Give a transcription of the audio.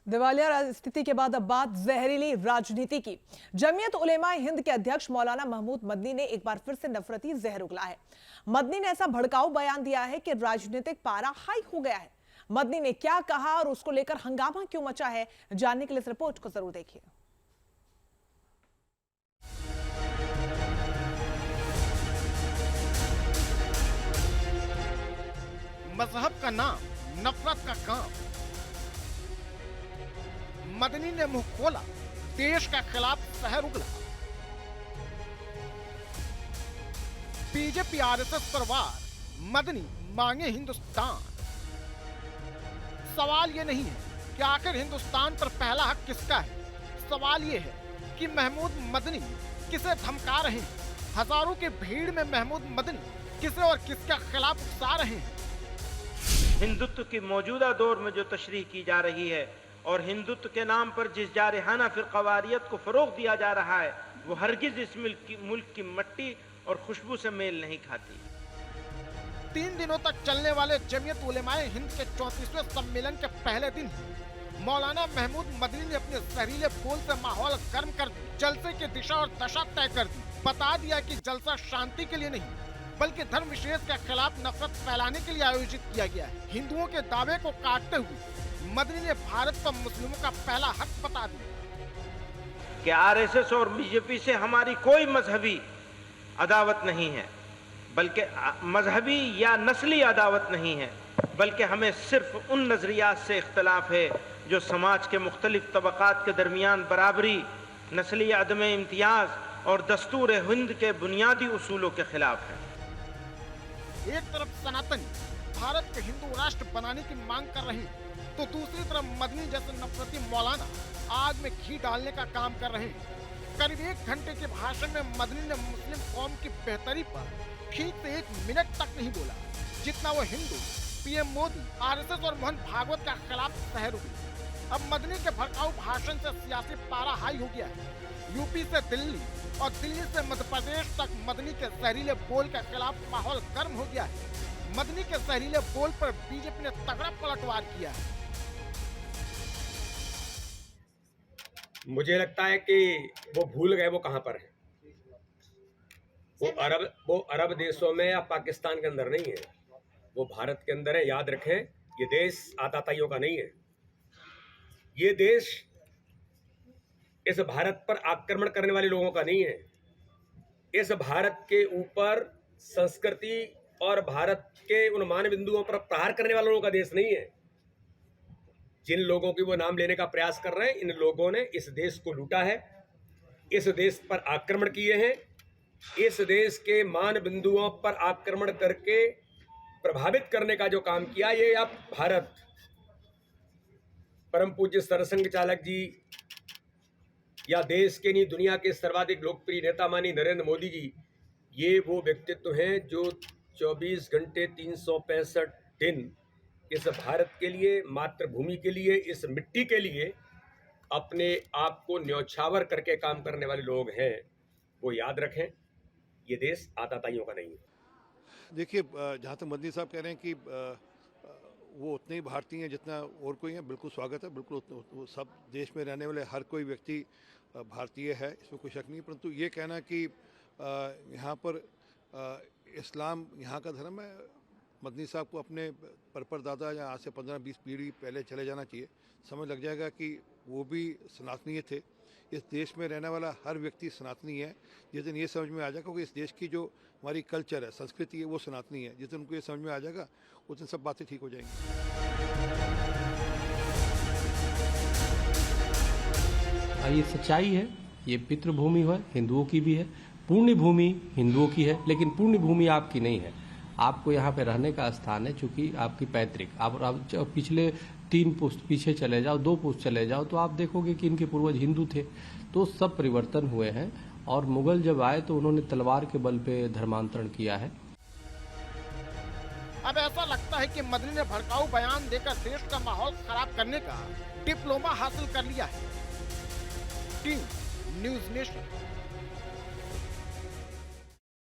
दिवालिया स्थिति के बाद अब बात जहरीली राजनीति की। जमीयत उलेमा हिंद के अध्यक्ष मौलाना महमूद मदनी ने एक बार फिर से नफरती जहर उगला है। मदनी ने ऐसा भड़काऊ बयान दिया है कि राजनीतिक पारा हाई हो गया है। मदनी ने क्या कहा और उसको लेकर हंगामा क्यों मचा है, जानने के लिए इस रिपोर्ट को जरूर देखिए। मजहब का नाम, नफरत का काम। मदनी ने मुंह खोला, देश के खिलाफ जहर उगला। बीजेपी आरएसएस पर वार, मदनी मांगे हिंदुस्तान। सवाल ये नहीं है कि आखिर हिंदुस्तान पर पहला हक किसका है, सवाल ये है कि महमूद मदनी किसे धमका रहे हैं। हजारों की भीड़ में महमूद मदनी किसे और किसके खिलाफ उकसा रहे हैं। हिंदुत्व की मौजूदा दौर में जो तशरीह की जा रही है और हिंदुत्व के नाम पर जिस जारहाना फिरकावारियत को फरोग दिया जा रहा है, वो हरगिज इस मुल्क की मट्टी और खुशबू से मेल नहीं खाती। 3 दिनों तक चलने वाले जमीयत उलेमाए हिंद के 34वें सम्मेलन के पहले दिन मौलाना महमूद मदनी ने अपने जहरीले बोल से माहौल गर्म कर दिया। जलसे की दिशा और दशा तय कर दी। बता दिया कि जलसा शांति के लिए नहीं बल्कि धर्म विशेष के खिलाफ नफरत फैलाने के लिए आयोजित किया गया है। हिंदुओं के दावे को काटते हुए मदनी ने भारत पर मुस्लिमों का पहला हक बता दिया कि आरएसएस और बीजेपी से हमारी कोई मजहबी अदावत नहीं है, बल्कि मजहबी या नस्ली अदावत नहीं है, बल्कि हमें सिर्फ उन नजरियात से इख्तलाफ है जो समाज के मुख्तलिफ तबकात के दरमियान बराबरी, नस्ली अदम इम्तियाज और दस्तूर हिंद के बुनियादी उसूलों के खिलाफ है। एक तरफ सनातनी भारत के हिंदू राष्ट्र बनाने की मांग कर रहे हैं, तो दूसरी तरफ मदनी जैसे नफरती मौलाना आग में घी डालने का काम कर रहे हैं। करीब 1 घंटे के भाषण में मदनी ने मुस्लिम कौम की बेहतरी पर ठीक से 1 मिनट तक नहीं बोला, जितना वो हिंदू, पीएम मोदी, आरएसएस और मोहन भागवत के खिलाफ जहर उगली। अब मदनी के भड़काऊ भाषण से सियासी पारा हाई हो गया है। यूपी से दिल्ली और दिल्ली से मध्य प्रदेश तक मदनी के जहरीले बोल के खिलाफ माहौल गर्म हो गया है। मदनी के जहरीले बोल पर बीजेपी ने तगड़ा पलटवार किया है। मुझे लगता है कि वो भूल गए वो कहां पर है। वो अरब देशों में या पाकिस्तान के अंदर नहीं है, वो भारत के अंदर है। याद रखें, ये देश आताताइयों का नहीं है। ये देश इस भारत पर आक्रमण करने वाले लोगों का नहीं है। इस भारत के ऊपर संस्कृति और भारत के उन मान बिंदुओं पर प्रहार करने वाले लोगों का देश नहीं है। जिन लोगों की वो नाम लेने का प्रयास कर रहे हैं, इन लोगों ने इस देश को लूटा है, इस देश पर आक्रमण किए हैं, इस देश के मान बिंदुओं पर आक्रमण करके प्रभावित करने का जो काम किया, ये अब भारत, परम पूज्य सरसंघ चालक जी या देश के नहीं दुनिया के सर्वाधिक लोकप्रिय नेता मानी नरेंद्र मोदी जी, ये वो व्यक्तित्व हैं जो 24 घंटे 365 दिन इस भारत के लिए, मातृभूमि के लिए, इस मिट्टी के लिए अपने आप को न्यौछावर करके काम करने वाले लोग हैं। वो याद रखें, ये देश आताताइयों का नहीं है। देखिए, जहाँ तक मदनी साहब कह रहे हैं कि वो उतने ही भारतीय हैं जितना और कोई है, बिल्कुल स्वागत है। बिल्कुल वो सब देश में रहने वाले हर कोई व्यक्ति भारतीय है, इसमें कोई शक नहीं। परंतु ये कहना कि यहाँ पर इस्लाम यहाँ का धर्म है, मदनी साहब को अपने परदादा या आज से 15-20 पीढ़ी पहले चले जाना चाहिए। समझ लग जाएगा कि वो भी सनातनीय थे। इस देश में रहने वाला हर व्यक्ति सनातनी है। जिस दिन ये समझ में आ जाएगा कि इस देश की जो हमारी कल्चर है, संस्कृति है, वो सनातनी है, जिस दिन उनको ये समझ में आ जाएगा, उस दिन सब बातें ठीक हो जाएंगी। ये सच्चाई है, ये पितृभूमि है, हिंदुओं की भी है, पुण्य भूमि हिंदुओं की है, लेकिन पुण्य भूमि आपकी नहीं है। आपको यहाँ पे रहने का स्थान है, चूंकि आपकी पैतृक। आप पिछले 3 पुश्त पीछे चले जाओ, 2 पुश्त चले जाओ, तो आप देखोगे कि इनके पूर्वज हिंदू थे। तो सब परिवर्तन हुए हैं, और मुगल जब आए तो उन्होंने तलवार के बल पे धर्मांतरण किया है। अब ऐसा लगता है कि मदनी ने भड़काऊ बयान देकर देश का माहौल खराब करने का डिप्लोमा हासिल कर लिया है। Team news nation.